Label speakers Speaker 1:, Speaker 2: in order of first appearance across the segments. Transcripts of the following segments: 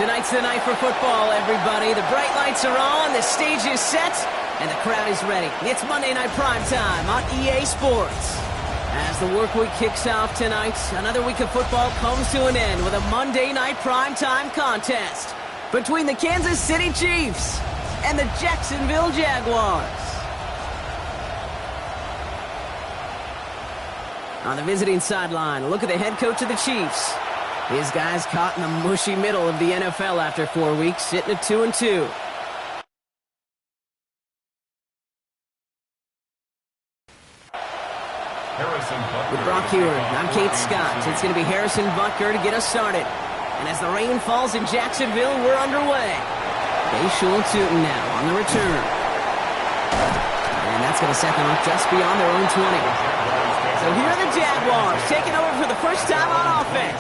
Speaker 1: Tonight's the night for football, everybody. The bright lights are on, the stage is set, and the crowd is ready. It's Monday Night Primetime on EA Sports. As the work week kicks off tonight, another week of football comes to an end with a Monday Night Primetime contest between the Kansas City Chiefs and the Jacksonville Jaguars. On the visiting sideline, look at the head coach of the Chiefs. His guys caught in the mushy middle of the NFL after 4 weeks, sitting at 2-2. With Brock Hewitt, I'm Kate Scott. It's going to be Harrison Butker to get us started. And as the rain falls in Jacksonville, we're underway. Bayshul Tootin now on the return. And that's going to set them up just beyond their own 20. So here are the Jaguars taking over for the first time on offense.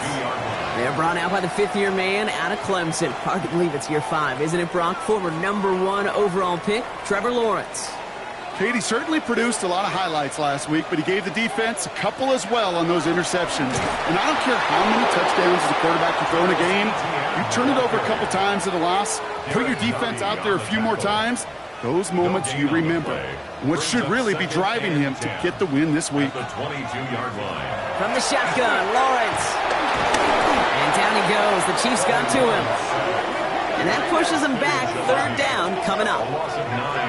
Speaker 1: They're brought out by the fifth-year man out of Clemson. Hard to believe it's year 5, isn't it, Brock? Former #1 overall pick, Trevor Lawrence.
Speaker 2: Katie certainly produced a lot of highlights last week, but he gave the defense a couple as well on those interceptions. And I don't care how many touchdowns the quarterback can throw in a game. You turn it over a couple times at a loss, put your defense out there a few more times, those moments you remember. And what should really be driving him to get the win this week.
Speaker 1: From the shotgun, Lawrence. And down he goes. The Chiefs got to him. And that pushes him back. Third down coming up.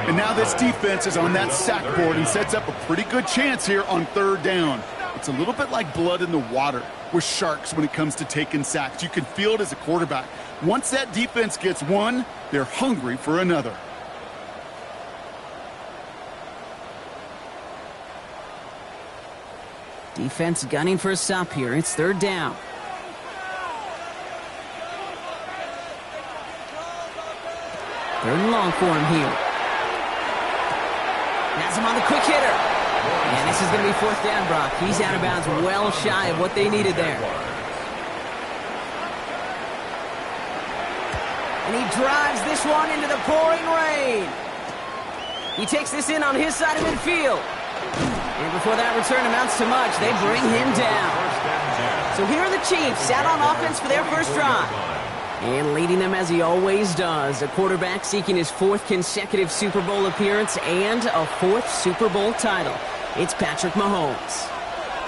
Speaker 2: And now this defense is on that sack board and sets up a pretty good chance here on third down. It's a little bit like blood in the water with sharks when it comes to taking sacks. You can feel it as a quarterback. Once that defense gets one, they're hungry for another.
Speaker 1: Defense gunning for a stop here. It's third down. Third and long for him here. Has him on the quick hitter. And this is going to be fourth down, Brock. He's out of bounds well shy of what they needed there. And he drives this one into the pouring rain. He takes this in on his side of midfield. And before that return amounts to much, they bring him down. So here are the Chiefs out on offense for their first drive. And leading them as he always does, a quarterback seeking his 4th consecutive Super Bowl appearance and a 4th Super Bowl title. It's Patrick Mahomes.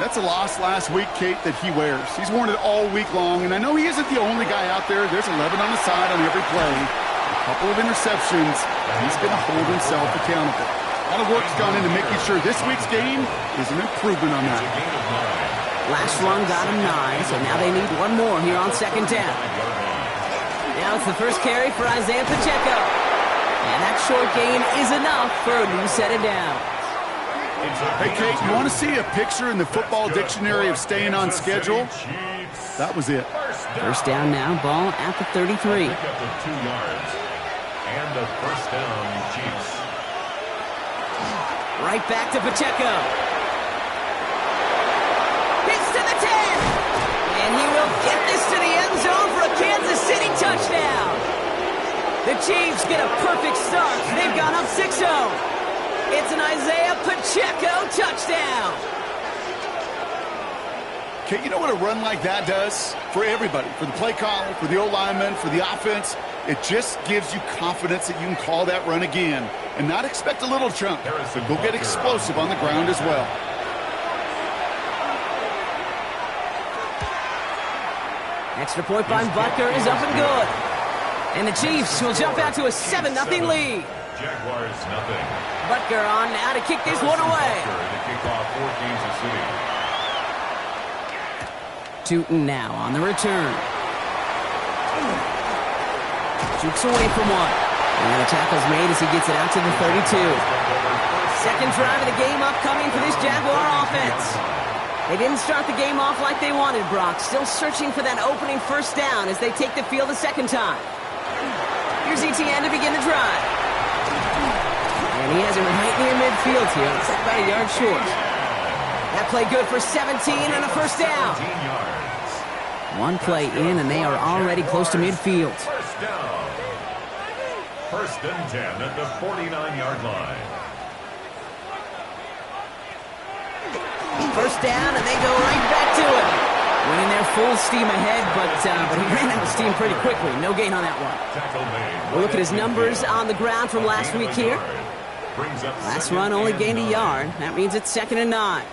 Speaker 2: That's a loss last week, Kate, that he wears. He's worn it all week long, and I know he isn't the only guy out there. There's 11 on the side on every play. A couple of interceptions, and he's going to hold himself accountable. A lot of work's gone into making sure this week's game is an improvement on that.
Speaker 1: Last run got him 9, so now they need one more here on second down. Now it's the first carry for Isaiah Pacheco. And that short gain is enough for a new set of downs.
Speaker 2: Hey, Kate, you want to see a picture in the football dictionary of staying on schedule? That was it.
Speaker 1: First down now, ball at the 33.
Speaker 3: And the first down, Chiefs.
Speaker 1: Right back to Pacheco. Hits to the 10. And he will get this to the end zone for a Kansas City touchdown. The Chiefs get a perfect start. They've gone up 6-0. It's an Isaiah Pacheco touchdown.
Speaker 2: Okay, you know what a run like that does? For everybody, for the play caller, for the O-lineman, for the offense, it just gives you confidence that you can call that run again and not expect a little chunk, but go get explosive on the ground as well.
Speaker 1: Extra point by Butker is up and good. And the Chiefs will jump out to a 7-0 lead.
Speaker 3: Jaguars nothing.
Speaker 1: Butker on now to kick this one away.
Speaker 3: The kickoff for Kansas City.
Speaker 1: Tootin now on the return. Jukes away from one. And the tackle's made as he gets it out to the 32. Second drive of the game upcoming for this Jaguar offense. They didn't start the game off like they wanted, Brock. Still searching for that opening first down as they take the field a second time. Here's Etienne to begin the drive. And he has it right near midfield here. It's about a yard short. That play good for 17 and a first down. One play in, and they are already close to midfield.
Speaker 3: First down. First and 10 at the 49-yard line.
Speaker 1: First down, and they go right back to it. Went in there full steam ahead, but he ran out of steam pretty quickly. No gain on that one. We'll look at his numbers on the ground from last week here. Last run only gained a yard. That means it's 2nd and 9.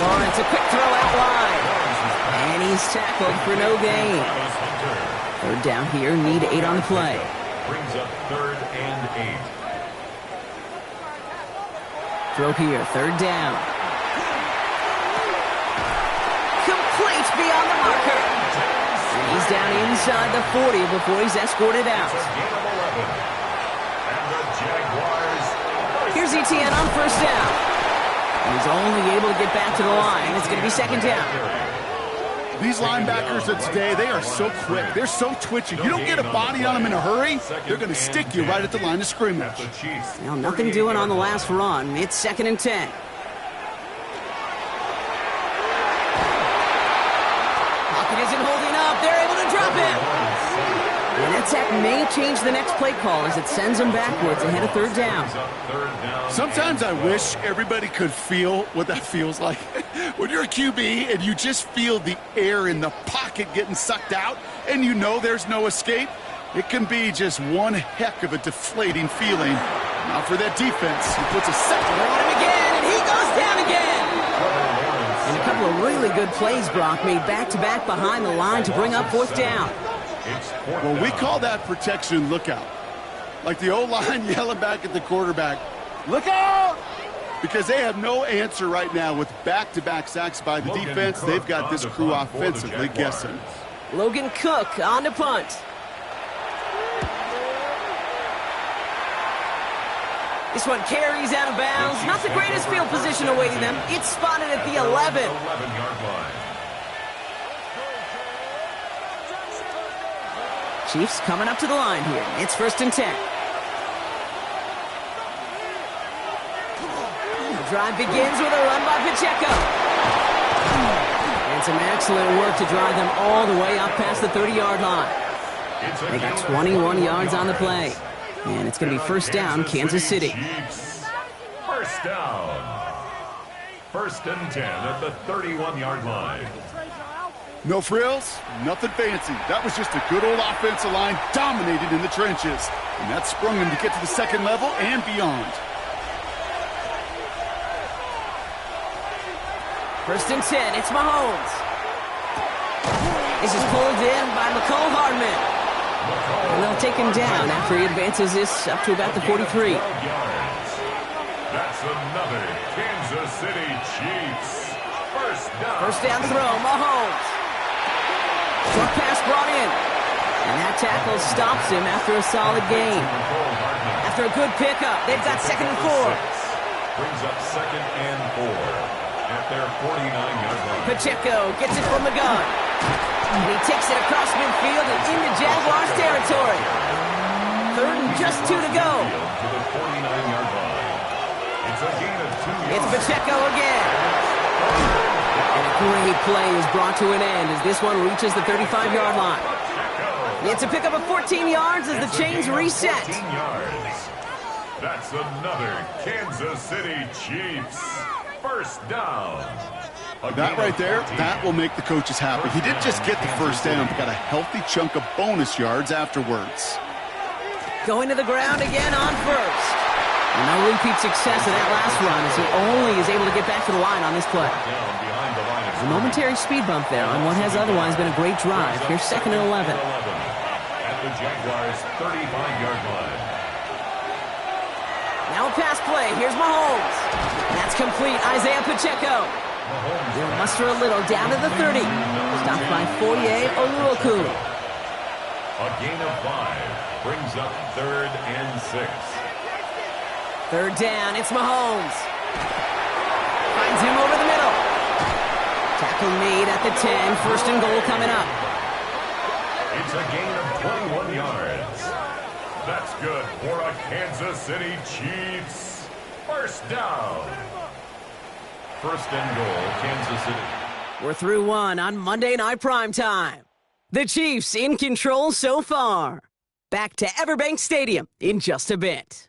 Speaker 1: Lawrence, a quick throw out wide. And he's tackled for no gain. 3rd down here, need 8 on the play.
Speaker 3: Brings up 3rd and 8.
Speaker 1: Throw here, 3rd down. Complete beyond the marker. And he's down inside the 40 before he's escorted out. Here's Etienne on 1st down. And he's only able to get back to the line. It's going to be 2nd down.
Speaker 2: These linebackers of today, they are so quick. They're so twitchy. You don't get a body on them in a hurry, they're going to stick you right at the line of scrimmage.
Speaker 1: Well, nothing doing on the last run. It's 2nd and 10. Pocket isn't holding up. They're able to drop him. And that sack may change the next play call as it sends him backwards ahead of 3rd down.
Speaker 2: Sometimes I wish everybody could feel what that feels like. When you're a QB and you just feel the air in the pocket getting sucked out and you know there's no escape, it can be just one heck of a deflating feeling. Now for that defense, he puts a second
Speaker 1: on him again, and he goes down again. And a couple of really good plays, Brock, made back-to-back behind the line to bring up 4th down.
Speaker 2: Well, we call that protection lookout. Like the O-line yelling back at the quarterback, look out! Because they have no answer right now with back-to-back sacks by the defense. They've got this crew offensively guessing.
Speaker 1: Logan Cook on the punt. This one carries out of bounds. Not the greatest field position awaiting them. It's spotted at the 11.
Speaker 3: 11-yard line.
Speaker 1: Chiefs coming up to the line here. It's 1st and 10. The drive begins with a run by Pacheco. And some excellent work to drive them all the way up past the 30-yard line. They got 21 yards on the play. And it's going to be 1st down, Kansas City.
Speaker 3: 1st down. 1st and 10 at the 31-yard line.
Speaker 2: No frills, nothing fancy. That was just a good old offensive line dominated in the trenches. And that sprung him to get to the 2nd level and beyond.
Speaker 1: 1st and 10, it's Mahomes. This is pulled in by Mecole Hardman. And they'll take him down after he advances this up to about the 43.
Speaker 3: That's another Kansas City Chiefs. 1st down.
Speaker 1: 1st down throw, Mahomes. Short pass brought in. And that tackle stops him after a solid gain. After a good pickup, they've got 2nd and 4.
Speaker 3: Brings up 2nd and 4 at their 49-yard line.
Speaker 1: Pacheco gets it from the gun. And he takes it across midfield and into Jaguars territory. 3rd and just 2 to go.
Speaker 3: To the 49-yard line. It's a gain of 2 yards.
Speaker 1: It's Pacheco again. And a great play is brought to an end as this one reaches the 35-yard line. It's a pickup of 14 yards as the chains reset.
Speaker 3: 14 yards. That's another Kansas City Chiefs. 1st down.
Speaker 2: That right there, that will make the coaches happy. He didn't just get the 1st down, but got a healthy chunk of bonus yards afterwards.
Speaker 1: Going to the ground again on 1st. No repeat success of that last run as he only is able to get back to the line on this play. A momentary speed bump there on what has otherwise been a great drive. Here's 2nd and 11.
Speaker 3: At the Jaguars' 35-yard line.
Speaker 1: Now a pass play. Here's Mahomes. That's complete. Isaiah Pacheco. They'll muster a little down to the 30. Stopped by Foye Oluokun.
Speaker 3: A gain of 5 brings up 3rd and 6.
Speaker 1: 3rd down, it's Mahomes. Finds him over the middle. Tackle made at the 10. 1st and goal coming up.
Speaker 3: It's a gain of 21 yards. That's good for a Kansas City Chiefs. 1st down. 1st and goal, Kansas City.
Speaker 1: We're through one on Monday Night Primetime. The Chiefs in control so far. Back to Everbank Stadium in just a bit.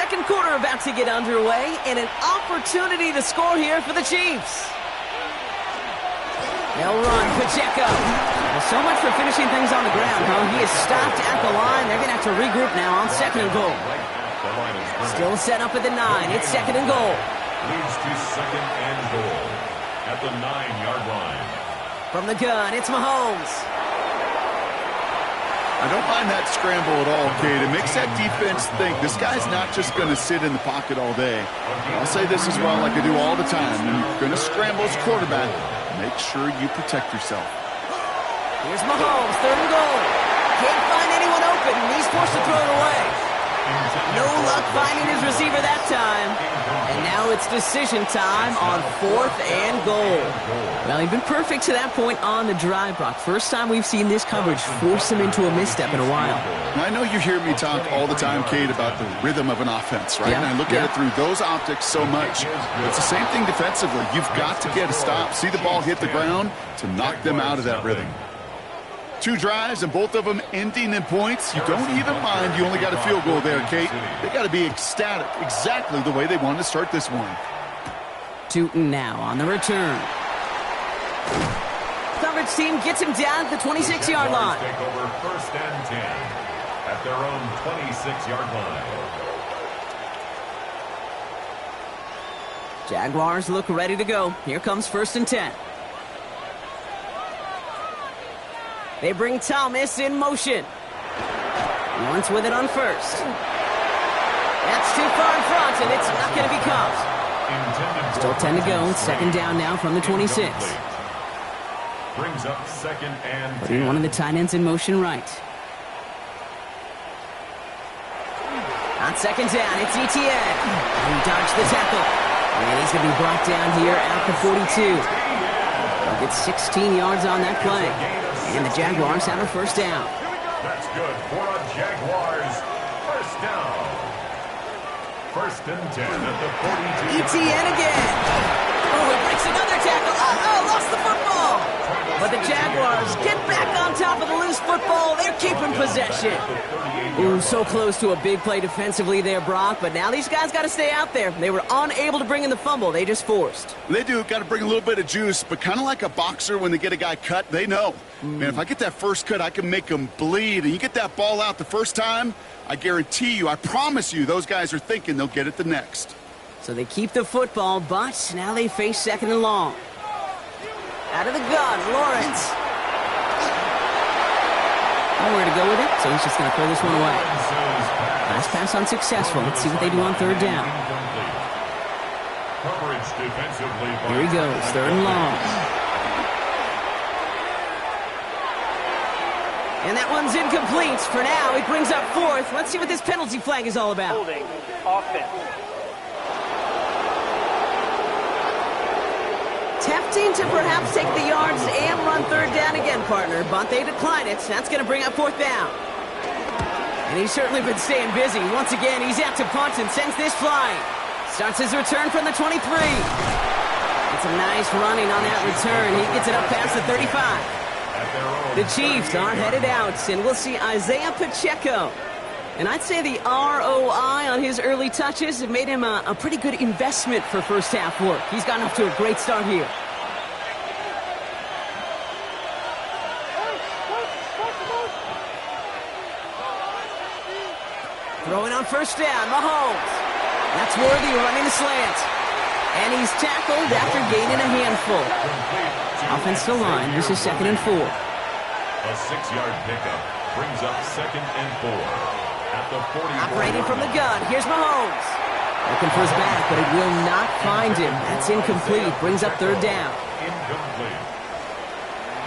Speaker 1: second quarter about to get underway, and an opportunity to score here for the Chiefs. They'll run, Pacheco. Well, so much for finishing things on the ground, huh? He is stopped at the line. They're going to have to regroup now on second and goal. Still set up at the 9. It's second and goal.
Speaker 3: Leads to second and goal at the 9-yard line.
Speaker 1: From the gun, it's Mahomes.
Speaker 2: I don't mind that scramble at all, Kate. It makes that defense think this guy's not just going to sit in the pocket all day. I'll say this as well like I do all the time. When you're going to scramble as quarterback, make sure you protect yourself.
Speaker 1: Here's Mahomes, third and goal. Can't find anyone open, and he's forced to throw it away. No luck finding his receiver that time. And now it's decision time on fourth and goal. Well, he's been perfect to that point on the drive, Brock. First time we've seen this coverage force him into a misstep in a while.
Speaker 2: Now, I know you hear me talk all the time, Kate, about the rhythm of an offense, right?
Speaker 1: Yeah,
Speaker 2: and I look at it through those optics so much. It's the same thing defensively. You've got to get a stop, see the ball hit the ground to knock them out of that rhythm. 2 drives, and both of them ending in points. You don't even mind you only got a field goal there, Kate. They got to be ecstatic, exactly the way they wanted to start this one.
Speaker 1: Tootin now on the return. Coverage team gets him down at the 26-yard line.
Speaker 3: Take over first and 10 at their own 26-yard line.
Speaker 1: Jaguars look ready to go. Here comes first and 10. They bring Thomas in motion. Lawrence with it on first. That's too far in front, and it's not going to be caught. Still 10 to go. Second down now from the 26.
Speaker 3: Brings up second and 10.
Speaker 1: Putting one of the tight ends in motion right. On second down, it's Etienne. He dodged the tackle. And he's going to be brought down here at the 42. He'll get 16 yards on that play. And the Jaguars have a first down.
Speaker 3: That's good for the Jaguars. First down. First and 10 at the 42.
Speaker 1: Etienne again. Oh, he breaks another tackle. Oh, lost the football. But the Jaguars get back on top of the loose football. They're keeping possession. Ooh, so close to a big play defensively there, Brock. But now these guys got to stay out there. They were unable to bring in the fumble. They just forced.
Speaker 2: They do. Got to bring a little bit of juice, but kind of like a boxer when they get a guy cut, they know. Man, if I get that first cut, I can make them bleed. And you get that ball out the first time, I guarantee you, I promise you, those guys are thinking they'll get it the next.
Speaker 1: So they keep the football, but now they face second and long. Out of the gun, Lawrence. Nowhere to go with it, so he's just going to throw this one away. Last pass unsuccessful. Let's see what they do on third down. Here he goes, third and long. And that one's incomplete. For now, it brings up fourth. Let's see what this penalty flag is all about.
Speaker 4: Holding, offense.
Speaker 1: Tempting to perhaps take the yards and run third down again, partner, but they decline it. That's going to bring up fourth down. And he's certainly been staying busy. Once again, he's out to punt and sends this flying. Starts his return from the 23. It's a nice running on that return. He gets it up past the 35. The Chiefs are headed out, and we'll see Isaiah Pacheco. And I'd say the ROI on his early touches have made him a pretty good investment for first half work. He's gotten off to a great start here. Throwing on first down, Mahomes. That's worthy running the slant. And he's tackled after gaining a handful. Offensive line, this is second and 4.
Speaker 3: A 6-yard pickup brings up second and 4 at the 40.
Speaker 1: Operating from the gun, here's Mahomes. Looking for his back, but it will not find him. That's incomplete. Brings up third down.
Speaker 3: Incomplete.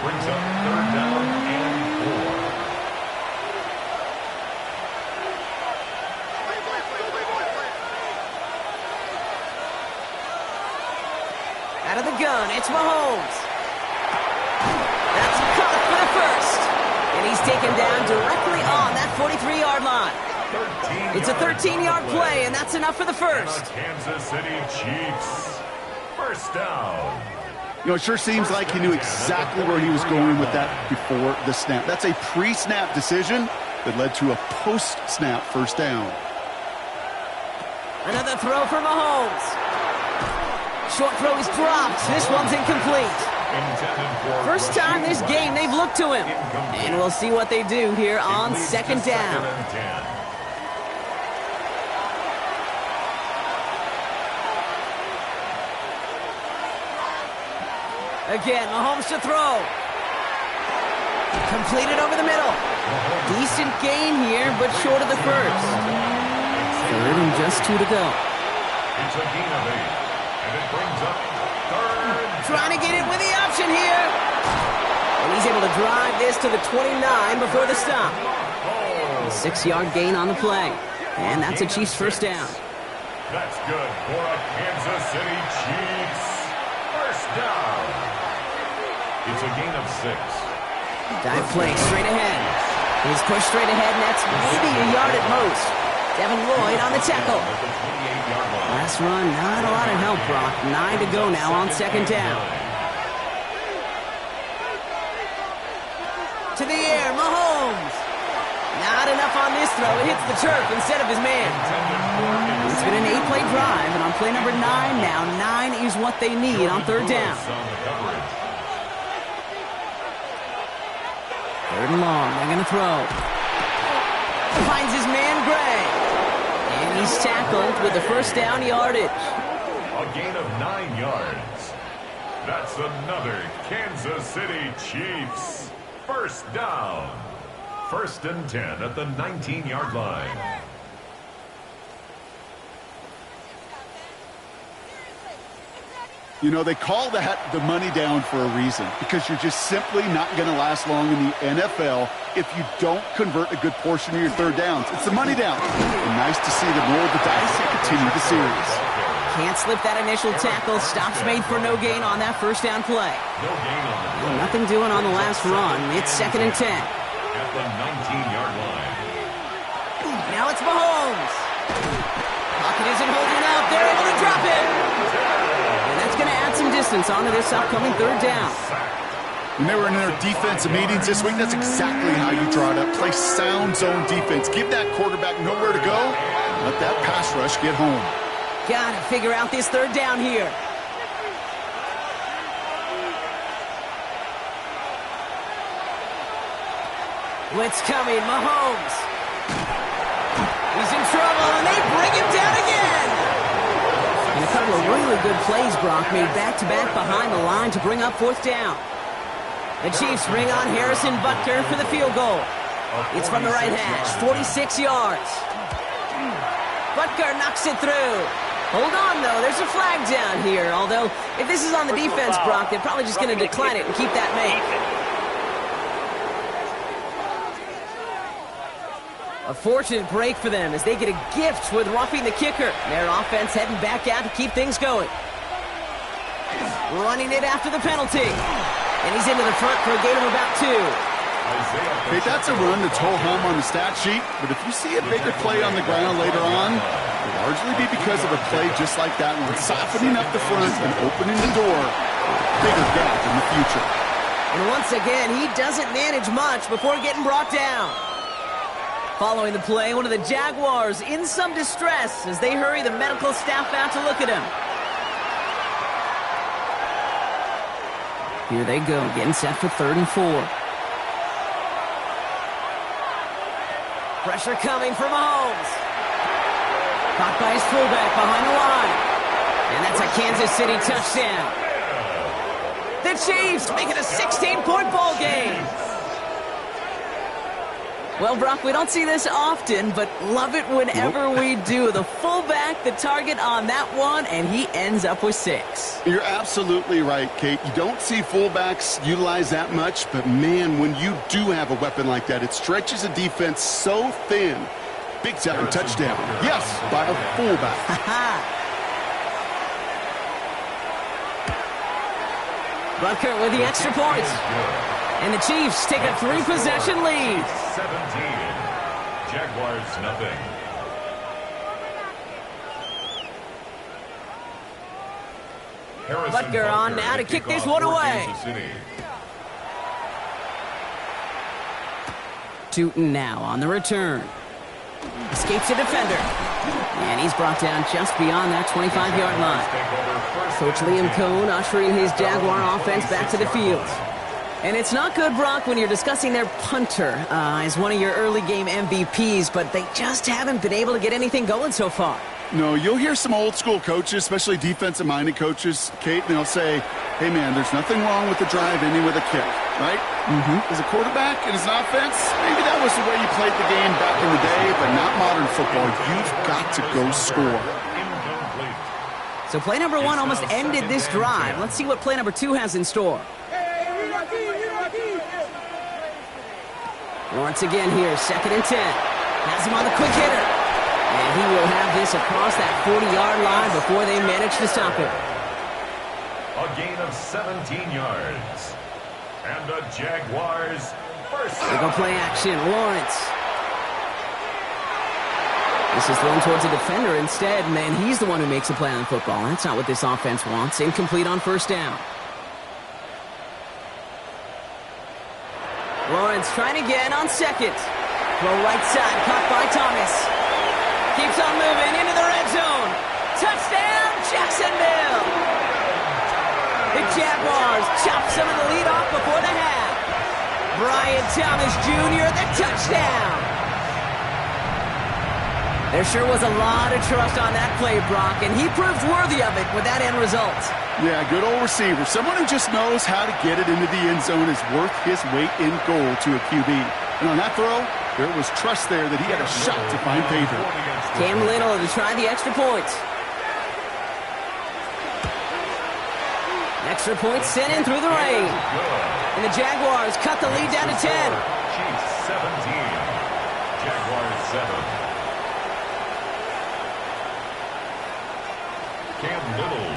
Speaker 3: Brings up third down and 4.
Speaker 1: Out of the gun, it's Mahomes. That's caught for the first. And he's taken down directly on that 43-yard line. It's a 13-yard play, and that's enough for the first.
Speaker 3: Kansas City Chiefs. First down.
Speaker 2: You know, it sure seems like he knew exactly where he was going with that before the snap. That's a pre-snap decision that led to a post-snap first down.
Speaker 1: Another throw for Mahomes. Short throw is dropped. This one's incomplete. First time this game they've looked to him. And we'll see what they do here on second down. Again, Mahomes to throw. Completed over the middle. Decent gain here, but short of the first. Third and just 2 to go.
Speaker 3: It's a gain of 8, and it brings up third.
Speaker 1: Trying to get it with the option here. And he's able to drive this to the 29 before the stop. A 6-yard gain on the play. And that's a Chiefs first down.
Speaker 3: That's good for a Kansas City Chiefs first down. It's a gain of 6.
Speaker 1: Dive play straight ahead. He's pushed straight ahead, and that's maybe a yard at most. Devin Lloyd on the tackle. Last run, not a lot of help, Brock. 9 to go now on second down. To the air, Mahomes. Not enough on this throw. It hits the turf instead of his man. It's been an 8-play drive, and on play number 9 now, 9 is what they need on third down. Third and long, they're going to throw. Finds his man, Gray. And he's tackled with the first down yardage.
Speaker 3: A gain of 9 yards. That's another Kansas City Chiefs first down. First and 10 at the 19-yard line.
Speaker 2: You know, they call that the money down for a reason, because you're just simply not going to last long in the NFL if you don't convert a good portion of your third downs. It's the money down. And nice to see them roll the dice and continue the series.
Speaker 1: Can't slip that initial tackle. Stops made for no gain on that first down play.
Speaker 3: No gain on the play.
Speaker 1: Nothing doing on the last run. It's second and 10.
Speaker 3: At the 19-yard line.
Speaker 1: Now it's Mahomes. Pocket isn't holding out. They're able to drop it. And that's going to add some distance onto this upcoming third down.
Speaker 2: When they were in their defensive meetings this week, that's exactly how you draw it up. Play sound zone defense. Give that quarterback nowhere to go. Let that pass rush get home.
Speaker 1: Gotta figure out this third down here. Blitz coming, Mahomes. He's in trouble, and they bring him down again. And a couple of really good plays, Brock, made back-to-back behind the line to bring up fourth down. The Chiefs bring on Harrison Butker for the field goal. It's from the right hash, 46 yards. Butker knocks it through. Hold on, though. There's a flag down here. Although, if this is on the defense, Brock, they're probably just going to decline it and keep that make. A fortunate break for them as they get a gift with roughing the kicker. Their offense heading back out to keep things going. Running it after the penalty. And he's into the front for a gain of about 2.
Speaker 2: Okay, that's a run that's ho-hum on the stat sheet, but if you see a bigger play on the ground later on, it'll largely be because of a play just like that one, softening up the front and opening the door. Bigger gap in the future.
Speaker 1: And once again, he doesn't manage much before getting brought down. Following the play, one of the Jaguars in some distress as they hurry the medical staff out to look at him. Here they go, getting set for 3rd and 4. Pressure coming from Mahomes. Caught by his fullback behind the line. And that's a Kansas City touchdown. The Chiefs make it a 16-point ball game. Well, Brock, we don't see this often, but love it whenever we do. The fullback, the target on that one, and he ends up with 6.
Speaker 2: You're absolutely right, Kate. You don't see fullbacks utilize that much, but man, when you do have a weapon like that, it stretches a defense so thin. Big time touchdown. Yes, by a fullback.
Speaker 1: Butker with the extra points. And the Chiefs take a 3-possession lead.
Speaker 3: 17. Jaguars nothing.
Speaker 1: Butker on now to kick this one away. Tootin now on the return. Escapes a defender. And he's brought down just beyond that 25-yard line. Coach Liam Cohn ushering his Jaguar offense back to the field. And it's not good, Brock, when you're discussing their punter as one of your early game MVPs, but they just haven't been able to get anything going so far.
Speaker 2: No, you'll hear some old school coaches, especially defensive-minded coaches, Kate, and they'll say, hey, man, there's nothing wrong with the drive ending with a kick, right? As a quarterback and as an offense, maybe that was the way you played the game back in the day, but not modern football. You've got to go score.
Speaker 1: So play number 1 almost ended this drive. Let's see what play number 2 has in store. Once again here, 2nd and 10. Has him on the quick hitter. And he will have this across that 40-yard line before they manage to stop him.
Speaker 3: A gain of 17 yards. And the Jaguars first.
Speaker 1: They go play action. Lawrence. This is thrown towards a defender instead, and he's the one who makes a play on the football. That's not what this offense wants. Incomplete on 1st down. Lawrence trying again on 2nd. Throw right side, caught by Thomas. Keeps on moving into the red zone. Touchdown, Jacksonville! The Jaguars chop some of the lead off before the half. Brian Thomas Jr., the touchdown! There sure was a lot of trust on that play, Brock, and he proved worthy of it with that end result.
Speaker 2: Yeah, good old receiver. Someone who just knows how to get it into the end zone is worth his weight in gold to a QB. And on that throw, there was trust there that he had a shot to find pay dirt.
Speaker 1: Cam Little to try the extra point. Extra point sent in through the rain. And the Jaguars cut the lead down to 10.
Speaker 3: Chiefs 17. Jaguars 7.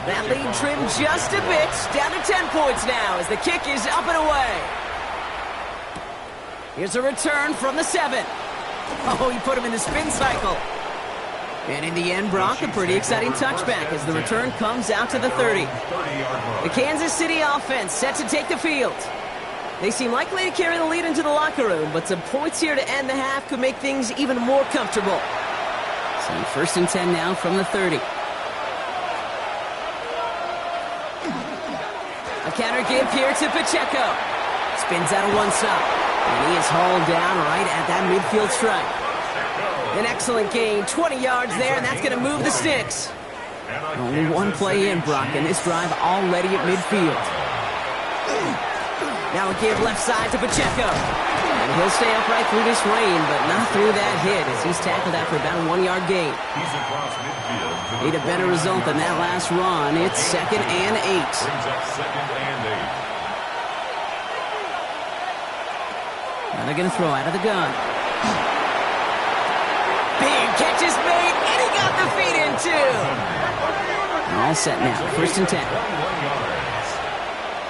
Speaker 1: That lead trimmed just a bit, down to 10 points now as the kick is up and away. Here's a return from the 7. Oh, he put him in the spin cycle. And in the end, Brock, a pretty exciting touchback as the return comes out to the 30. The Kansas City offense set to take the field. They seem likely to carry the lead into the locker room, but some points here to end the half could make things even more comfortable. So 1st and 10 now from the 30. A counter give here to Pacheco. Spins out of one side. And he is hauled down right at that midfield stripe. An excellent gain, 20 yards there, and that's going to move the sticks. Only one play in, Brock, and this drive already at midfield. Now a give left side to Pacheco. And he'll stay upright through this rain, but not through that hit as he's tackled after about a 1-yard gain.
Speaker 3: He's across midfield.
Speaker 1: Need a better result than that last run. It's 2nd and 8.
Speaker 3: Brings up 2nd and 8.
Speaker 1: Now they're going to throw out of the gun. Big catch is made, and he got the feet in too. All set now, 1st and 10.
Speaker 3: 21 yards.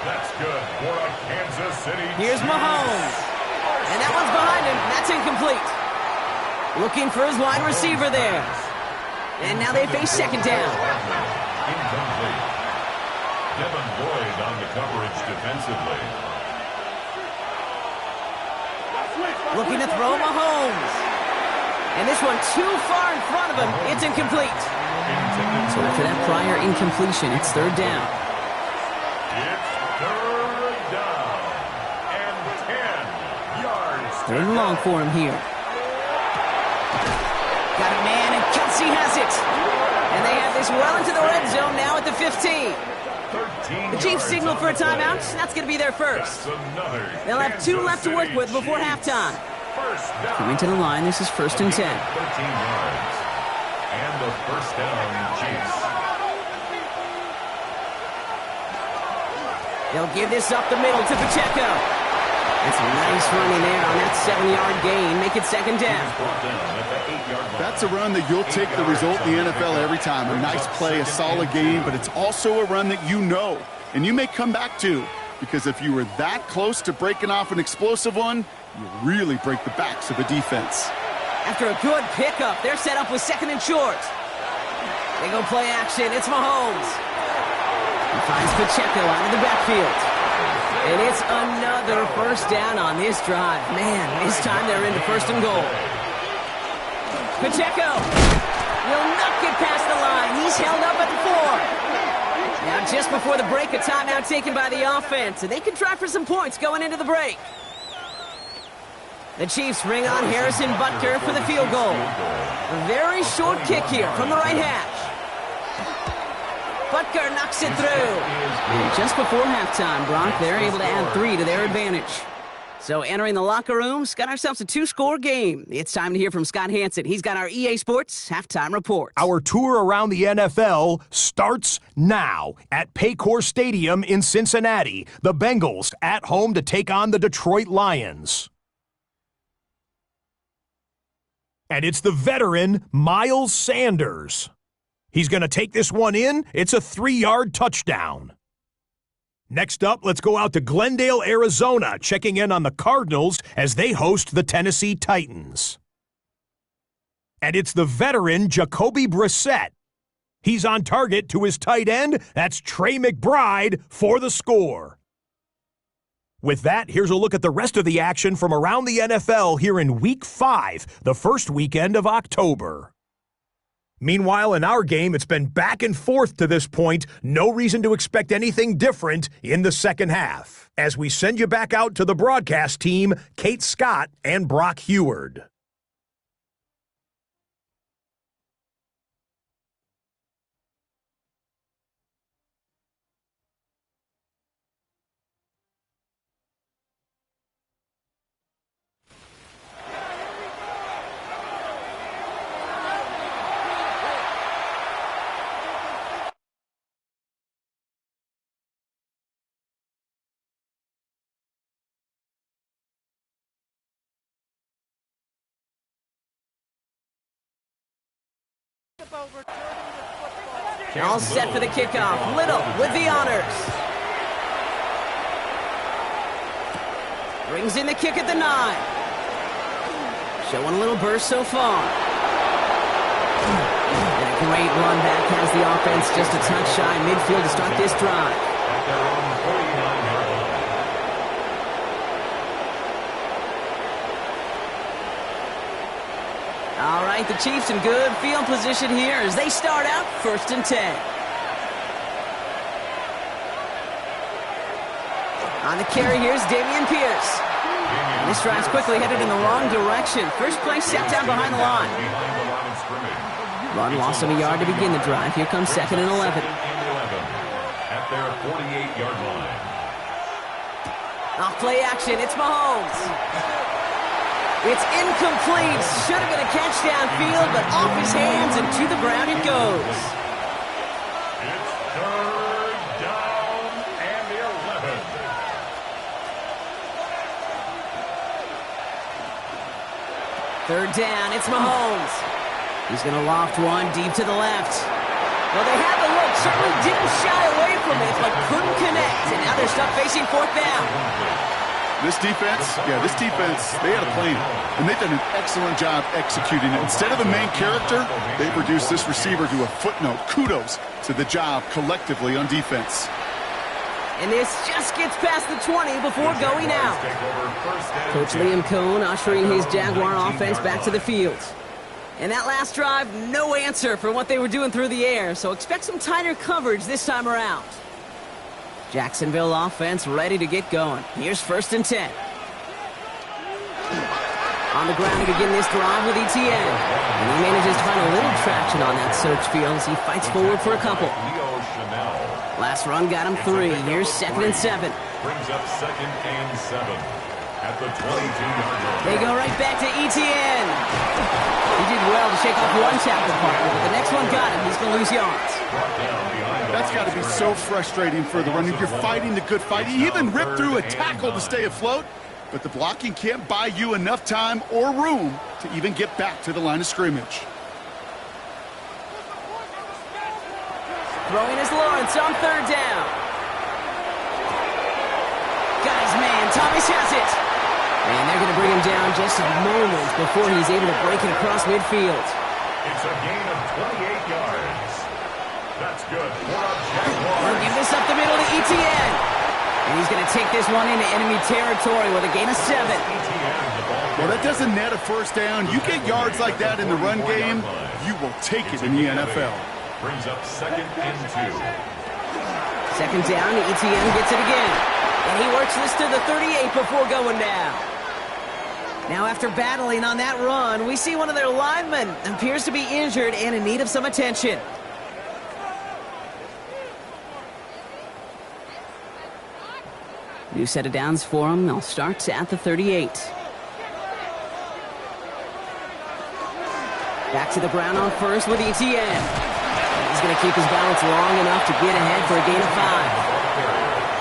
Speaker 3: That's good for a Kansas City.
Speaker 1: Here's Mahomes. And that one's behind him. That's incomplete. Looking for his wide receiver there. And now they face 2nd down.
Speaker 3: Incomplete. Devin Boyd on the coverage defensively.
Speaker 1: Looking to throw Mahomes. And this one too far in front of him. It's incomplete. So after that prior incompletion, it's 3rd down.
Speaker 3: It's 3rd down. And 10 yards.
Speaker 1: 3rd and long for him here. Got a man, and Kelsey has it. And they have this well into the red zone now at the 15. The Chiefs signal for a timeout. That's going to be their first. They'll have 2 left to work with before halftime. Coming to the line, this is 1st and 10.
Speaker 3: 13 yards. And the 1st down, Chiefs.
Speaker 1: They'll give this up the middle to Pacheco. That's a nice running there on that 7-yard gain. Make it 2nd down.
Speaker 2: That's a run that you'll take the result in the NFL every time. A nice play, a solid game, but it's also a run that you know, and you may come back to, because if you were that close to breaking off an explosive one, you really break the backs of the defense.
Speaker 1: After a good pickup, they're set up with 2nd and short. They go play action. It's Mahomes. He finds Pacheco out of the backfield. And it's another 1st down on this drive. Man, this time they're into 1st and goal. Pacheco will not get past the line. He's held up at the 4. Now, just before the break, a timeout taken by the offense, and they can try for some points going into the break. The Chiefs bring on Harrison Butker for the field goal. A very short kick here from the right hash. Butker knocks it through. And just before halftime, Brock, they're able to add 3 to their advantage. So entering the locker rooms, got ourselves a 2-score game. It's time to hear from Scott Hanson. He's got our EA Sports halftime report.
Speaker 4: Our tour around the NFL starts now at Paycor Stadium in Cincinnati. The Bengals at home to take on the Detroit Lions. And it's the veteran Miles Sanders. He's going to take this one in. It's a 3-yard touchdown. Next up, let's go out to Glendale, Arizona, checking in on the Cardinals as they host the Tennessee Titans. And it's the veteran Jacoby Brissett. He's on target to his tight end. That's Trey McBride for the score. With that, here's a look at the rest of the action from around the NFL here in Week 5, the first weekend of October. Meanwhile, in our game, it's been back and forth to this point. No reason to expect anything different in the second half. As we send you back out to the broadcast team, Kate Scott and Brock Heward.
Speaker 1: All set for the kickoff. Little with the honors. Brings in the kick at the 9. Showing a little burst so far. And a great run back has the offense just a touch shy midfield to start this drive.
Speaker 3: At their own 49-yard line.
Speaker 1: All right, the Chiefs in good field position here as they start out 1st and 10. On the carry, here's Dameon Pierce. And this drive's quickly headed in the wrong direction. First play set down behind the line. Run loss of a yard to begin the drive. Here comes 2nd and 11.
Speaker 3: At their 48-yard line.
Speaker 1: Off play action, it's Mahomes. It's incomplete. Should have been a catch downfield, but off his hands and to the ground it goes.
Speaker 3: It's 3rd down and 11.
Speaker 1: Third down, it's Mahomes. He's going to loft one deep to the left. Well, they had the look, certainly didn't shy away from it, but couldn't connect. And now they're stuck facing 4th down.
Speaker 2: This defense, they had a plan, and they've done an excellent job executing it. Instead of the main character, they've reduced this receiver to a footnote. Kudos to the job collectively on defense.
Speaker 1: And this just gets past the 20 before going out. Coach Liam Cohn ushering his Jaguar offense back to the field. And that last drive, no answer for what they were doing through the air, so expect some tighter coverage this time around. Jacksonville offense ready to get going. Here's 1st and 10. On the ground to begin this drive with Etienne. And he manages to find a little traction on that search field as he fights forward for a couple. Last run got him 3. Here's 2nd and 7.
Speaker 3: Brings up 2nd and 7 at the 22-yard line.
Speaker 1: They go right back to Etienne. He did well to shake off one tackle partner, but the next one got him. He's going to lose yards.
Speaker 2: That's got to be so frustrating for the running. You're fighting the good fight. He even ripped through a tackle to stay afloat, but the blocking can't buy you enough time or room to even get back to the line of scrimmage.
Speaker 1: Throwing is Lawrence on 3rd down. Got his man. Thomas has it. And they're going to bring him down just a moment before he's able to break it across midfield.
Speaker 3: It's a gain of 28 yards. That's good for a Jaguar.
Speaker 1: We'll give this up the middle to Etienne. And he's going to take this one into enemy territory with a gain of 7.
Speaker 3: Etienne, the ball
Speaker 2: Well, that doesn't net a first down. You get yards like that in the run game, you will take it in the NFL.
Speaker 3: Brings up 2nd and 2.
Speaker 1: Second down, Etienne gets it again. And he works this to the 38 before going down. Now after battling on that run, we see one of their linemen appears to be injured and in need of some attention. New set of downs for him. They'll start at the 38. Back to the ground on first with Etienne. He's going to keep his balance long enough to get ahead for a gain of 5.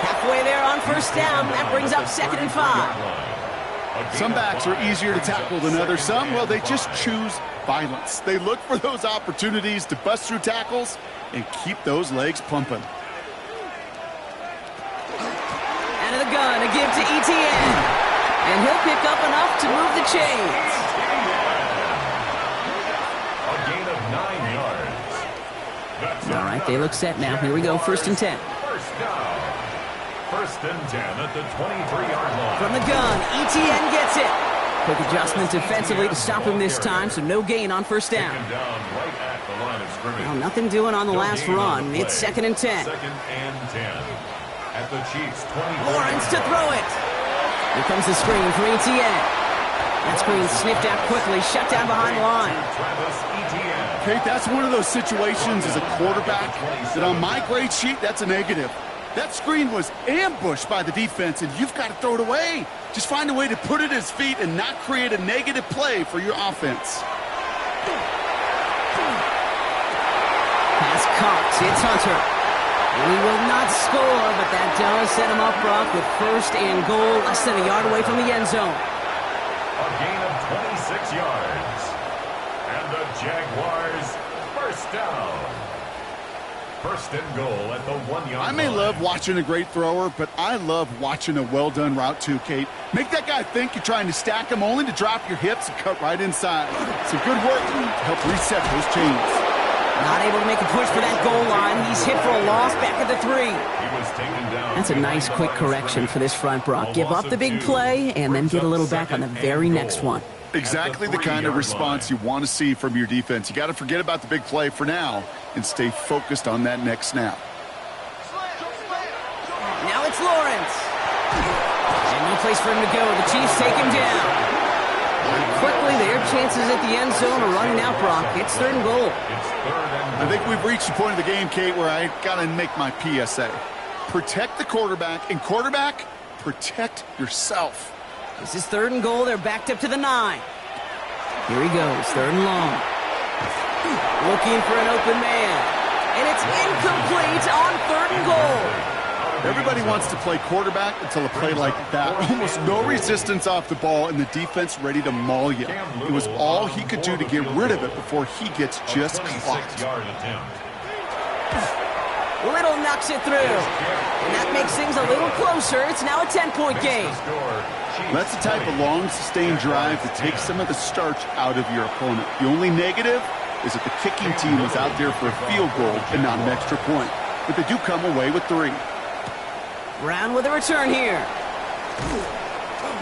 Speaker 1: Halfway there on first down. That brings up 2nd and 5.
Speaker 2: Some backs are easier to tackle than others. Some, well, they just choose violence. They look for those opportunities to bust through tackles and keep those legs pumping.
Speaker 1: Out of the gun, a give to Etienne. And he'll pick up enough to move the chains.
Speaker 3: A gain of 9 yards.
Speaker 1: All right, they look set now. Here we go, 1st and 10.
Speaker 3: First down. 1st and 10 at the 23-yard line.
Speaker 1: From the gun, Etienne gets it. Quick adjustment defensively to stop him this time, so no gain on first down.
Speaker 3: Down right at the line of scrimmage.
Speaker 1: Well, nothing doing on the last run. It's 2nd and 10.
Speaker 3: 2nd and 10. At the Chiefs' 20.
Speaker 1: Lawrence to throw it. Here comes the screen for Etienne. That screen sniffed out quickly, shut down behind the line.
Speaker 3: Travis Etienne.
Speaker 2: Okay, that's one of those situations as a quarterback that on my grade sheet, that's a negative. That screen was ambushed by the defense, and you've got to throw it away. Just find a way to put it at his feet and not create a negative play for your offense.
Speaker 1: Pass caught. It's Hunter. And he will not score, but that does set him up, Brock, with 1st and goal, less than a yard away from the end zone.
Speaker 3: A gain of 26 yards. And the Jaguars, first down. 1st and goal at the 1-yard line.
Speaker 2: I may love watching a great thrower, but I love watching a well-done route too, Kate. Make that guy think you're trying to stack him only to drop your hips and cut right inside. Some good work to help reset those chains.
Speaker 1: Not able to make a push for that goal line. He's hit for a loss back at the 3.
Speaker 3: He was taken down.
Speaker 1: That's a nice quick correction for this front, Brock. Give up the big play and then get a little back on the very next one.
Speaker 2: Exactly the kind of response you want to see from your defense. You got to forget about the big play for now and stay focused on that next snap.
Speaker 1: Now it's Lawrence. And no place for him to go. The Chiefs take him down. And quickly, their chances at the end zone are running out, Brock. It's 3rd and goal.
Speaker 2: I think we've reached the point of the game, Kate, where I got to make my PSA. Protect the quarterback, and quarterback, protect yourself.
Speaker 1: This is 3rd and goal. They're backed up to the 9. Here he goes, 3rd and long. Looking for an open man. And it's incomplete on 3rd and goal.
Speaker 2: Everybody wants to play quarterback until a play like that. Almost no resistance off the ball and the defense ready to maul you. It was all he could do to get rid of it before he gets just clocked.
Speaker 1: Little knocks it through. And that makes things a little closer. It's now a 10-point game.
Speaker 2: That's the type of long, sustained drive that takes some of the starch out of your opponent. The only negative is that the kicking team was out there for a field goal and not an extra point. But they do come away with 3.
Speaker 1: Brown with a return here.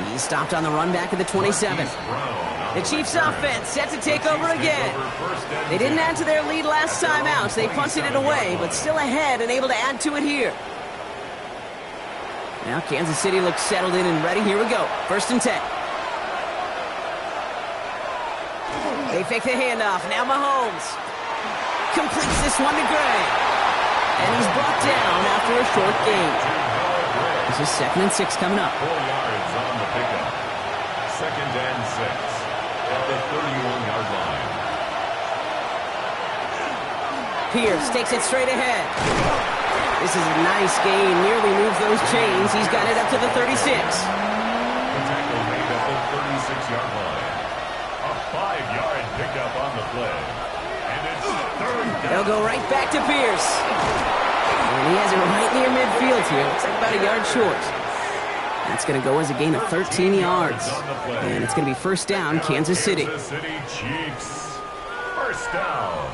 Speaker 1: He stopped on the run back at the 27. The Chiefs offense set to take over again. They didn't add to their lead last time out, so they punted it away, but still ahead and able to add to it here. Now Kansas City looks settled in and ready. Here we go. 1st and 10. They fake the handoff. Now Mahomes completes this one to Gray. And he's brought down after a short gain. This is 2nd and 6 coming up.
Speaker 3: 4 yards on the pickup. 2nd and 6 at the 31-yard line.
Speaker 1: Pierce takes it straight ahead. This is a nice gain. Nearly moves those chains. He's got it up to the 36.
Speaker 3: The tackle made at the 36-yard line. A 5-yard pickup on the play. And it's 3rd down.
Speaker 1: They'll go right back to Pierce. And he has it right near midfield here. Looks like about a yard short. That's going to go as a gain of 13 yards. And it's going to be 1st down, Kansas City.
Speaker 3: Kansas City Chiefs. 1st down.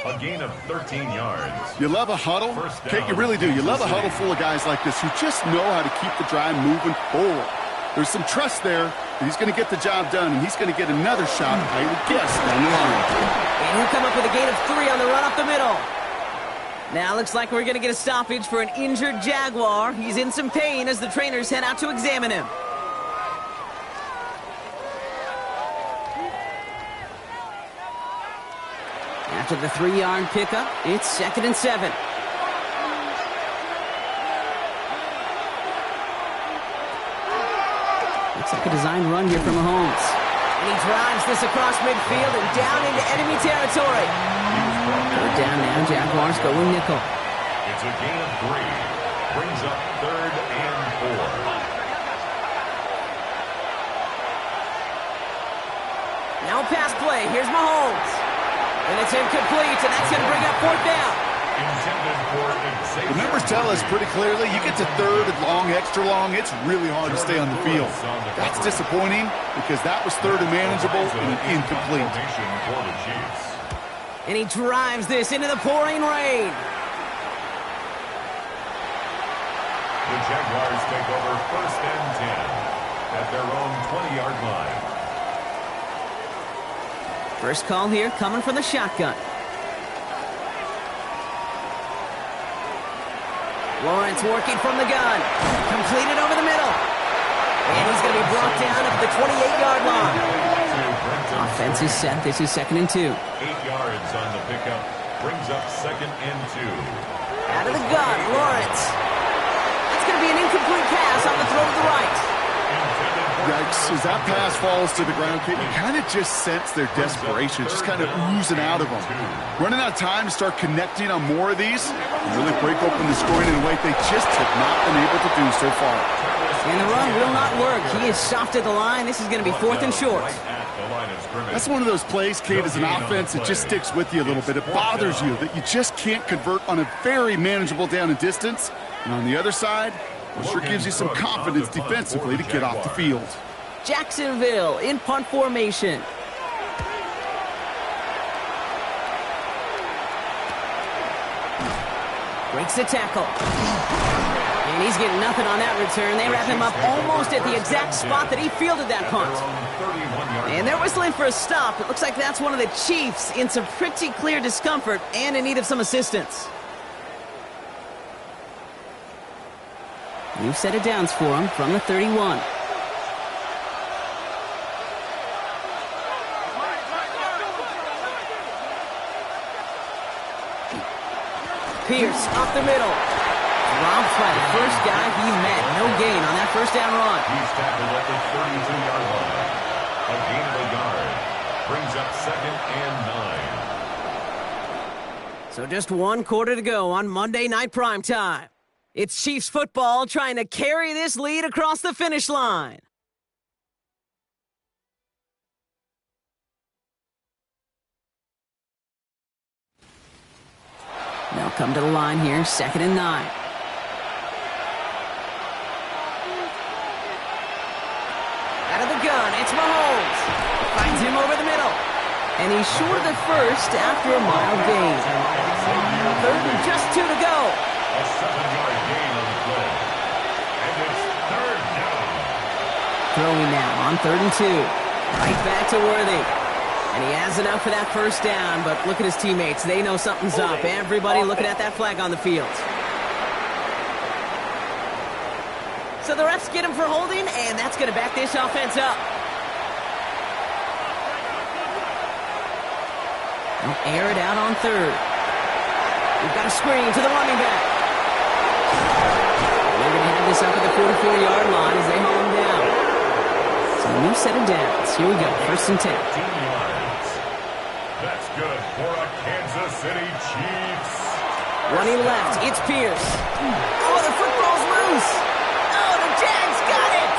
Speaker 3: A gain of 13 yards.
Speaker 2: You love a huddle? Kate, you really do. You love a huddle full of guys like this who just know how to keep the drive moving forward. There's some trust there, but he's going to get the job done, and he's going to get another shot, I would guess, down the line.
Speaker 1: And he'll come up with a gain of 3 on the run up the middle. Now looks like we're going to get a stoppage for an injured Jaguar. He's in some pain as the trainers head out to examine him. After the 3-yard pickup, it's 2nd and 7. Looks like a design run here from Mahomes. And he drives this across midfield and down into enemy territory. Third down now, Jaguars going nickel.
Speaker 3: It's a gain of 3. Brings up 3rd and 4.
Speaker 1: Now pass play. Here's Mahomes. And it's incomplete, and that's going to bring up 4th down.
Speaker 3: Intended for Xavier.
Speaker 2: The numbers tell us pretty clearly, you get to 3rd and long, extra long, it's really hard to stay on the field. That's disappointing because that was 3rd and manageable and incomplete.
Speaker 3: For the Chiefs.
Speaker 1: And he drives this into the pouring rain.
Speaker 3: The Jaguars take over 1st and 10 at their own 20-yard line.
Speaker 1: First call here coming from the shotgun. Lawrence working from the gun. Completed over the middle. And he's going to be brought down at the 28-yard line. Offense is set. This is 2nd and 2.
Speaker 3: 8 yards on the pickup. Brings up 2nd and 2.
Speaker 1: Out of the gun, Lawrence. That's going to be an incomplete pass on the throw to the right.
Speaker 2: Yikes, as that pass falls to the ground, you kind of just sense their desperation, just kind of oozing out of them. Running out of time to start connecting on more of these, and really break open the scoring in a way they just have not been able to do so far.
Speaker 1: And the run will not work. He is soft at the line. This is going to be 4th and short.
Speaker 2: That's one of those plays, Kate, as an offense, that just sticks with you a little bit. It bothers you that you just can't convert on a very manageable down and distance. And on the other side, it sure gives you some confidence defensively to get off the field.
Speaker 1: Jacksonville in punt formation. Breaks the tackle. And he's getting nothing on that return. They wrap him up almost at the exact spot that he fielded that punt. And they're whistling for a stop. It looks like that's one of the Chiefs in some pretty clear discomfort and in need of some assistance. New set of downs for him from the 31. Pierce up the middle. Dropped by the first guy he met. No gain on that first down run.
Speaker 3: He's tackled at the 32-yard line. A gain of a yard. Brings up 2nd and 9.
Speaker 1: So just 1 quarter to go on Monday Night Primetime. It's Chiefs football trying to carry this lead across the finish line. They'll come to the line here, 2nd and 9. Out of the gun, it's Mahomes. Finds him over the middle. And he's short of the first after a mile gain. 3rd and just 2 to go.
Speaker 3: A 7-yard gain on the play. And it's 3rd down.
Speaker 1: Throwing now on 3rd and 2. Right back to Worthy. And he has enough for that first down, but look at his teammates. They know something's up. Everybody looking at that flag on the field. So the refs get him for holding, and that's going to back this offense up. They'll air it out on 3rd. We've got a screen to the running back. They're going to have this up at the 44-yard line as they haul him down. So a new set of downs. Here we go, 1st and 10.
Speaker 3: 15 yards. That's good for a Kansas City Chiefs.
Speaker 1: Running left, it's Pierce. Oh, the football's loose. Oh, the Jags got it.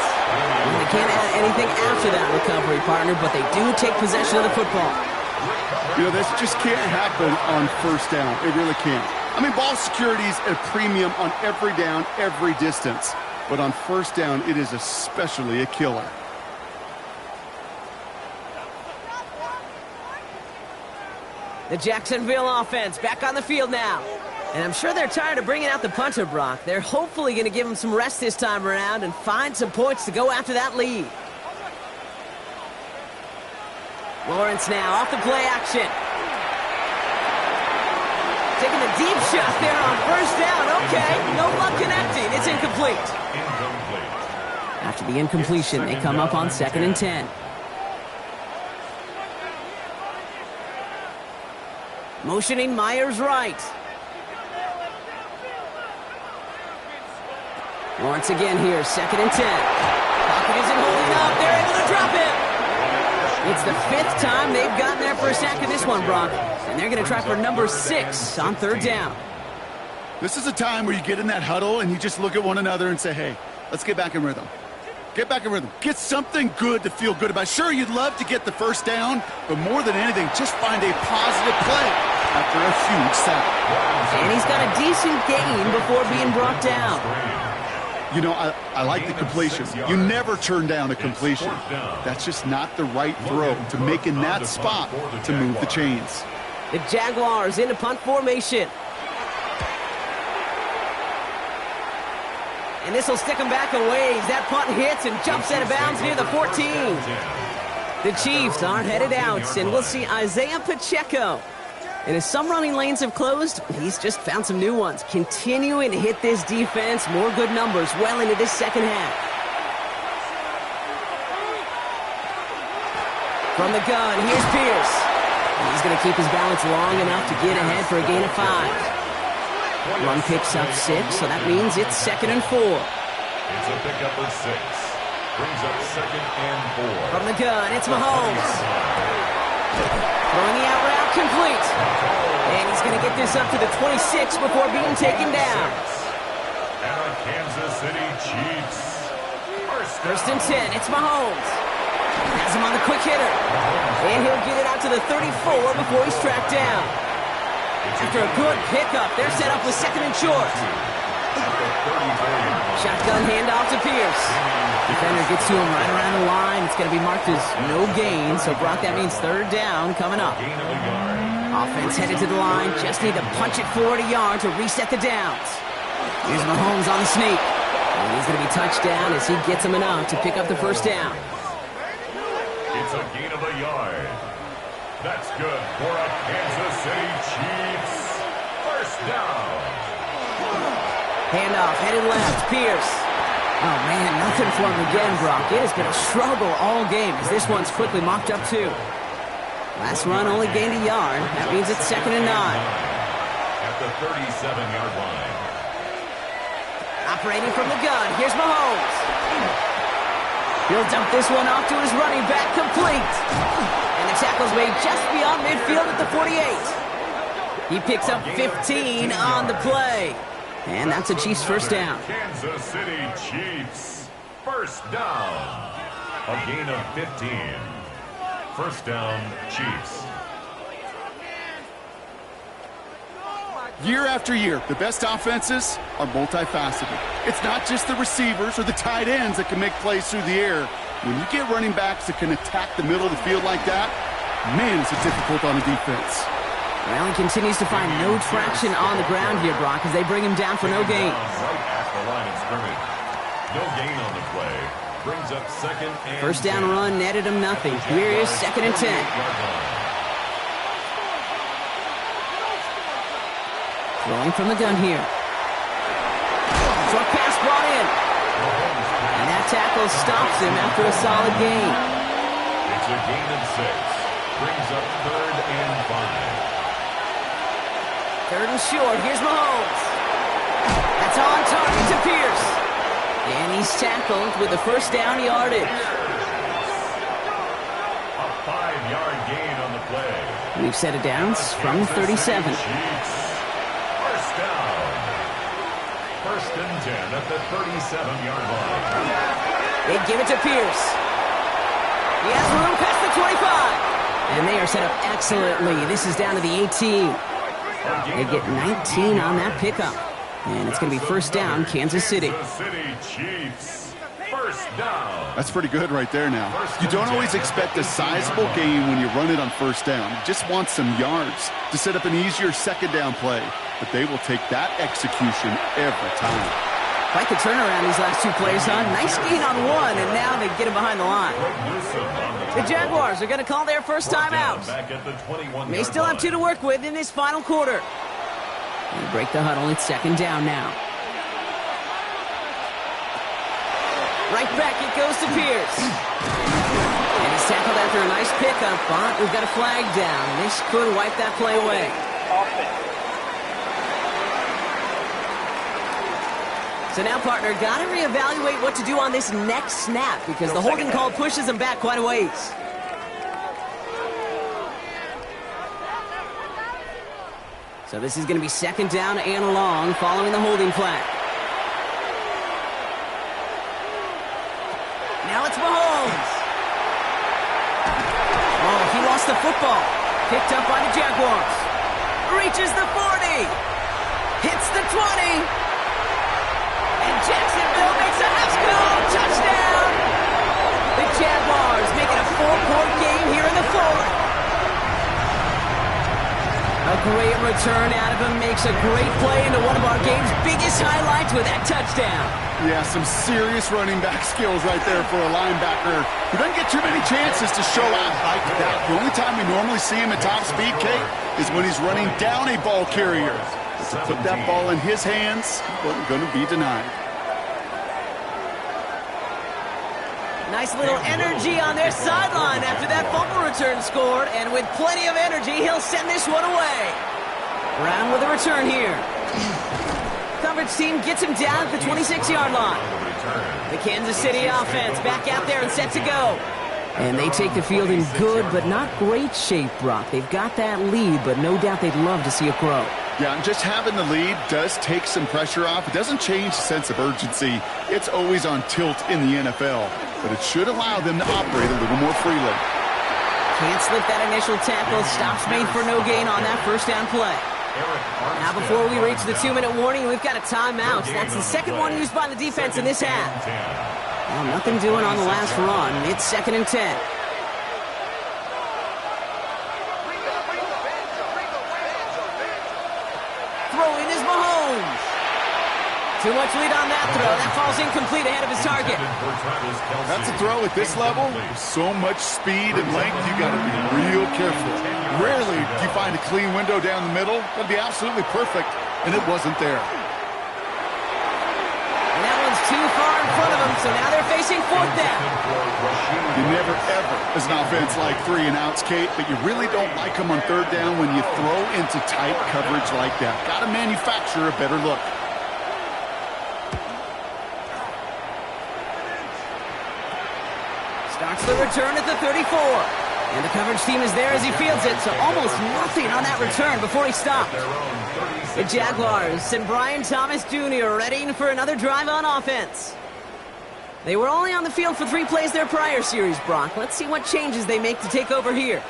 Speaker 1: And they can't add anything after that recovery, partner, but they do take possession of the football.
Speaker 2: You know, this just can't happen on 1st down. It really can't. I mean, ball security's a premium on every down, every distance. But on 1st down, it is especially a killer.
Speaker 1: The Jacksonville offense back on the field now. And I'm sure they're tired of bringing out the punter, Brock. They're hopefully going to give him some rest this time around and find some points to go after that lead. Lawrence now off the play action. Taking a deep shot there on first down. Okay, no luck connecting. It's incomplete. After the incompletion, they come up on 2nd and 10. Motioning Myers right. Lawrence again here, 2nd and 10. Pocket isn't holding up. They're able to drop it. It's the 5th time they've gotten there for a sack in this one, Brock. And they're going to try for number 6 on 3rd down.
Speaker 2: This is a time where you get in that huddle and you just look at one another and say, hey, let's get back in rhythm. Get back in rhythm. Get something good to feel good about. Sure, you'd love to get the first down, but more than anything, just find a positive play after a huge sack.
Speaker 1: And he's got a decent gain before being brought down.
Speaker 2: You know, I like the completion. You never turn down a completion. That's just not the right throw to make in that spot to move the chains.
Speaker 1: The Jaguars into punt formation. And this will stick them back a ways. That punt hits and jumps out of bounds near the 14. The Chiefs aren't headed out, and we'll see Isaiah Pacheco. And as some running lanes have closed, he's just found some new ones. Continuing to hit this defense, more good numbers well into this second half. From the gun, here's Pierce. And he's going to keep his balance long enough to get ahead for a gain of 5. Run picks up 6, so that means it's 2nd and 4.
Speaker 3: It's a pickup of 6. Brings up 2nd and 4.
Speaker 1: From the gun, it's Mahomes. Throwing the out route complete. And he's going to get this up to the 26 before being taken down.
Speaker 3: And the Kansas City Chiefs.
Speaker 1: First and 10, it's Mahomes. Has him on the quick hitter. And he'll get it out to the 34 before he's tracked down. After a good pickup, they're set up with 2nd and short. Shotgun handoff to Pierce. Defender gets to him right around the line. It's going to be marked as no gain. So, Brock, that means 3rd down coming up. Offense headed to the line. Just need to punch it forward a yard to reset the downs. Here's Mahomes on the sneak. And he's going to be touched down as he gets him enough to pick up the 1st down.
Speaker 3: It's a gain of a yard. That's good for a Kansas City Chiefs. 1st down.
Speaker 1: Handoff, headed left, Pierce. Oh, man, nothing for him again, Brock. It has been a struggle all game as this one's quickly mopped up, too. Last run only gained a yard. That means it's 2nd and 9.
Speaker 3: At the 37-yard line.
Speaker 1: Operating from the gun, here's Mahomes. He'll dump this one off to his running back, complete. And the tackle's made just beyond midfield at the 48. He picks up 15 on the play. And that's a Chiefs 1st down.
Speaker 3: Kansas City Chiefs. 1st down. A gain of 15. 1st down, Chiefs.
Speaker 2: Year after year, the best offenses are multifaceted. It's not just the receivers or the tight ends that can make plays through the air. When you get running backs that can attack the middle of the field like that, man, is it difficult on the defense.
Speaker 1: Well, he continues to find no traction on the ground here, Brock, as they bring him down for no gain.
Speaker 3: Right at the line of scrimmage. No gain on the play. Brings up 2nd and
Speaker 1: 1st down run netted him nothing. Here is 2nd and 10. Throwing from the gun here. Short pass brought in. And that tackle stops him after a solid gain.
Speaker 3: It's a gain of 6. Brings up 3rd and 5.
Speaker 1: 3rd and short. Here's Mahomes. That's on target to Pierce. And he's tackled with the 1st down yardage.
Speaker 3: A 5-yard gain on the play.
Speaker 1: We've set it down from 37.
Speaker 3: 1st down. 1st and 10 at the 37-yard line.
Speaker 1: They give it to Pierce. He has room past the 25. And they are set up excellently. This is down to the 18. They get 19 on that pickup. And it's going to be 1st down, Kansas City.
Speaker 3: Kansas City Chiefs. 1st down.
Speaker 2: That's pretty good right there now. You don't always expect a sizable gain when you run it on 1st down. You just want some yards to set up an easier 2nd down play. But they will take that execution every time.
Speaker 1: Quite the turnaround these last two plays, huh? Nice gain on one, and now they get him behind the line. The Jaguars are going to call their first timeout. They still have 2 to work with in this final quarter. They break the huddle. It's second down now. Right back it goes to Pierce. And he's tackled after a nice pickup, but we've got a flag down. This could wipe that play away. So now, partner, got to reevaluate what to do on this next snap because the holding call pushes him back quite a ways. So this is going to be second down and long following the holding flag. Now it's Mahomes. Oh, he lost the football. Picked up by the Jaguars. Reaches the 40. Hits the 20. And Jacksonville makes a half-score touchdown. The Jaguars make it a 4-point game here in the fourth. A great return out of him makes a great play into one of our game's biggest highlights with that touchdown.
Speaker 2: Yeah, some serious running back skills right there for a linebacker who doesn't get too many chances to show out like that. The only time we normally see him at top speed, Kate, is when he's running down a ball carrier. But to put that ball in his hands, he wasn't going to be denied.
Speaker 1: Nice little energy on their sideline after that fumble return scored, and with plenty of energy, he'll send this one away. Brown with a return here. Coverage team gets him down at the 26-yard line. The Kansas City offense back out there and set to go. And they take the field in good but not great shape, Brock. They've got that lead, but no doubt they'd love to see it grow.
Speaker 2: Yeah, and just having the lead does take some pressure off. It doesn't change the sense of urgency. It's always on tilt in the NFL, but it should allow them to operate a little more freely.
Speaker 1: Can't slip that initial tackle. Stops made for no gain on that first down play. Now before we reach the 2-minute warning, we've got a timeout. That's the second one used by the defense in this half. Well, nothing doing on the last run. It's 2nd and 10. Throwing is Mahomes. Too much lead on that throw. That falls incomplete ahead of his target.
Speaker 2: That's a throw at this level. With so much speed and length, you got to be real careful. Rarely do you find a clean window down the middle. That'd be absolutely perfect, and it wasn't there.
Speaker 1: And that one's too far in front of them, so now they're facing 4th down.
Speaker 2: You never, ever, as an offense, like 3 and outs, Kate, but you really don't like them on 3rd down when you throw into tight coverage like that. Got to manufacture a better look.
Speaker 1: Starts the return at the 34. And the coverage team is there as he fields it, so almost nothing on that return before he stopped. The Jaguars send Brian Thomas Jr. readying for another drive on offense. They were only on the field for 3 plays their prior series, Brock. Let's see what changes they make to take over here.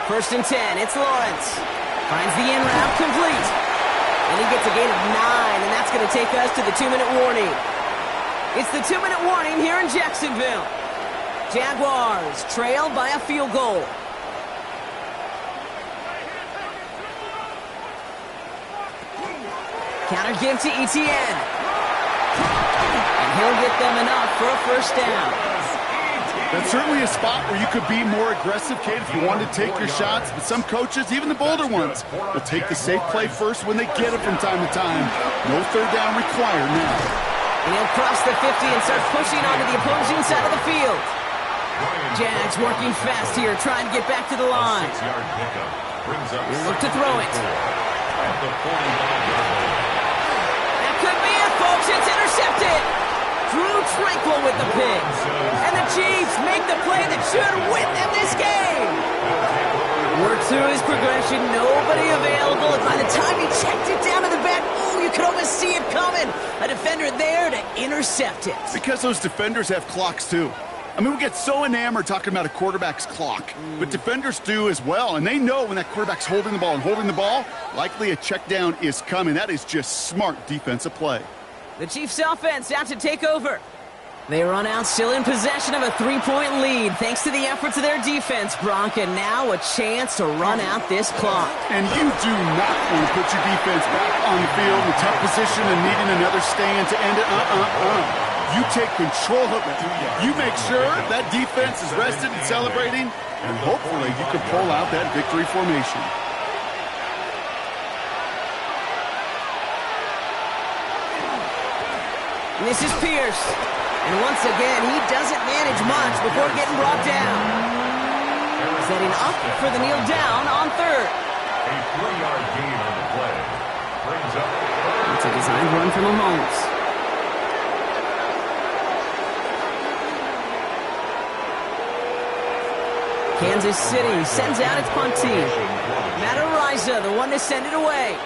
Speaker 1: 1st and 10, it's Lawrence. Finds the in route complete. And he gets a gain of 9, and that's going to take us to the 2-minute warning. It's the 2-minute warning here in Jacksonville. Jaguars trail by a field goal. Counter give to Etienne. And he'll get them enough for a first down.
Speaker 2: That's certainly a spot where you could be more aggressive, Kate, if you wanted to take your shots. But some coaches, even the bolder ones, will take the safe play first when they get it from time to time. No 3rd down required now.
Speaker 1: And he'll cross the 50 and start pushing onto the opposing side of the field. Jags working fast here, trying to get back to the line. He'll look to throw it. That could be it, folks. It's intercepted. Drew Tranquill with the pick. And the Chiefs make the play that should win them this game. Worked through his progression, nobody available, and by the time he checked it down to the back, oh, you could almost see it coming. A defender there to intercept it.
Speaker 2: Because those defenders have clocks, too. I mean, we get so enamored talking about a quarterback's clock, but defenders do as well, and they know when that quarterback's holding the ball and holding the ball, likely a check down is coming. That is just smart defensive play.
Speaker 1: The Chiefs offense out to take over. They run out still in possession of a 3-point lead thanks to the efforts of their defense, Bronk, and now a chance to run out this clock.
Speaker 2: And you do not want to put your defense back on the field in a tough position and needing another stand to end it. You take control of it. You make sure that defense is rested and celebrating, and hopefully you can pull out that victory formation.
Speaker 1: This is Pierce. And once again, he doesn't manage much before getting brought down. Setting up for the kneel down on third.
Speaker 3: A 3-yard gain on the play. Brings up third.
Speaker 1: It's a designed run from Mahomes. Kansas City sends out its punt team. Matt Araiza, the one to send it away.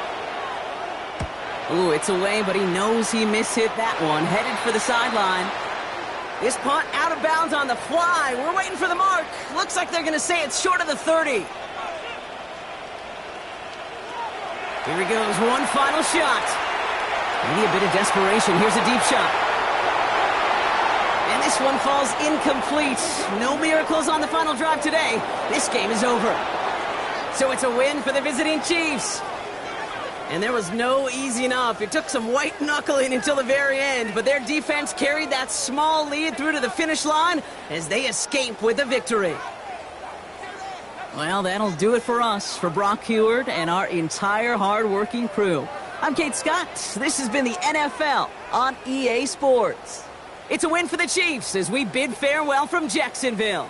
Speaker 1: Ooh, it's away, but he knows he mishit that one. Headed for the sideline. This punt out of bounds on the fly. We're waiting for the mark. Looks like they're going to say it's short of the 30. Here he goes, one final shot. Maybe a bit of desperation. Here's a deep shot. And this one falls incomplete. No miracles on the final drive today. This game is over. So it's a win for the visiting Chiefs. And there was no easing up. It took some white knuckling until the very end, but their defense carried that small lead through to the finish line as they escape with a victory. Well, that'll do it for us, for Brock Huard and our entire hard-working crew. I'm Kate Scott. This has been the NFL on EA Sports. It's a win for the Chiefs as we bid farewell from Jacksonville.